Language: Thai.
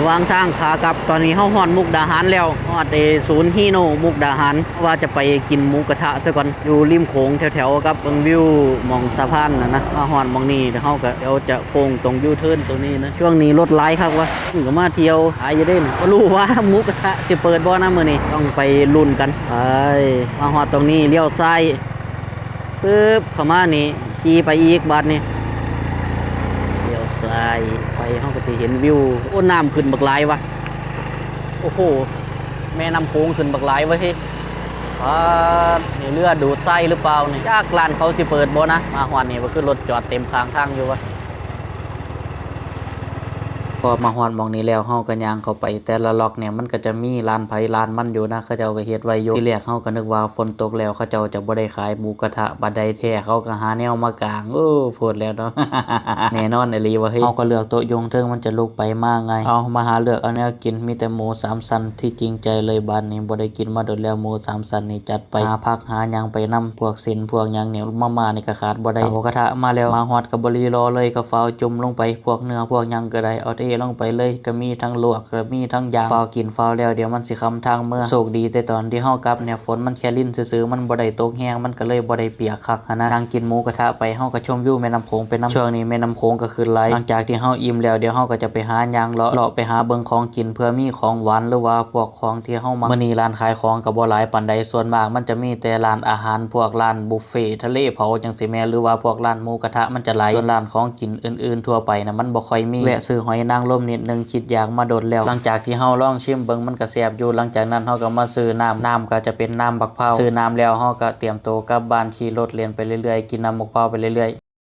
ระหว่างทางขากลับตอนนี้เฮาฮอดมุกดาหารแล้วฮอดศูนย์ฮีโน่มุกดาหารว่าจะไปกินหมูกระทะซะก่อนอยู่ริมโขงแถวๆกับเบิ่งวิวมองสะพานนะมาฮอดมองนี้เดี๋ยวเฮาก็เดี๋ยวจะโค้งตรงยูเทิร์นตรงนี้นะช่วงนี้รถหลายคักวะก็มาเที่ยวหายอยู่ได้บ่รู้ว่าหมูกระทะสิเปิดบ่นะมื้อนี้ต้องไปลุ้นกันไปมาฮอดตรงนี้เลี้ยวซ้ายปึ๊บเข้ามานี่ขี่ไปอีกบาดนี้เลี้ยวซ้ายไปเฮาก็จะเห็นวิวโอ้น้ำขึ้นบักหลายวะโอ้โหแม่น้ำโขงขึ้นบักหลายวะเฮ้ยนี่เรือดูดไส้หรือเปล่านี่จากร้านเขาสิเปิดบ่นะมาฮอดนี่บ่คือรถจอดเต็มข้างทางอยู่วะพอมาฮอดหม้องนี้แล้วเฮาก็ย่างเข้าไปแต่ละล็อกเนี่ยมันก็จะมีร้านไผร้านมันอยู่นะเขาเจ้าก็เฮ็ดไว้อยู่ที่แรกเฮาก็นึกว่าฝนตกแล้วเขาเจ้าจะบ่ได้ขายหมูกระทะบัดใดแท้เขาก็หาแนวมากางพูดแล้วเนาะ แน่นอนอีหลีว่าเฮ้ยเฮาก็เลือกโต๊ะยงเทิงมันจะลุกไปมาไงเอามาหาเลือกเอาแนวกินมีแต่หมู3ชั้นที่จริงใจเลยบาดนี้บ่ได้กินมาโดนแล้วหมู3ชั้นนี่จัดไปหาผักหาหยังไปนำพวกเส้นพวกหยังเนี่ยมานี่ก็ขาดบ่ได้หมูกระทะมาแล้วมาฮอดก็บ่รีรอเลยก็ฟ้าวจุ่มลงไปพวกเนื้อพวกหยังก็ได้เอาเทลงไปเลยก็มีทั้งลวกและมีทั้งย่างฟ้าวกินฟ้าวแล้วเดี๋ยวมันสิคำทางเมื่อโชคดีแต่ตอนที่เฮากลับเนี่ยฝนมันแค่ลิ้นซื่อๆมันบ่ได้ตกแฮงมันก็เลยบ่ได้เปียกคักนะนั่งกินหมูกระทะไปเฮาก็ชมวิวแม่น้ำโขงไปนำช่วงนี้แม่น้ำโขงก็ขึ้นไหลหลังจากที่เฮาอิ่มแล้วเดี๋ยวเฮาก็จะไปหาย่างเลาะไปหาเบิ่งของกินเพื่อมีของหวานหรือว่าพวกของที่เฮามามื้อนี้ร้านขายของก็บ่หลายปานใดส่วนมากมันจะมีแต่ร้านอาหารพวกร้านบุฟเฟ่ทะเลเผาจังซี่แม่หรือว่าพวกร้านหมูกระทะมันจะหลายส่วนร้านของกินอื่นๆทั่วไปนะมันบ่ค่อยมีแวะซื้อหอยนางรมนิดนึงคิดอยากมาโดนแล้วหลังจากที่เฮาลองชิมเบิ่งมันก็แซ่บอยู่หลังจากนั้นเฮาก็มาซื้อน้ำก็จะเป็นน้ำบักพร้าวซื้อน้ำแล้วเฮาก็เตรียมตัวกลับบ้านขี่รถเลียนไปเรื่อยๆกินน้ำบักพร้าวไปเรื่อยๆ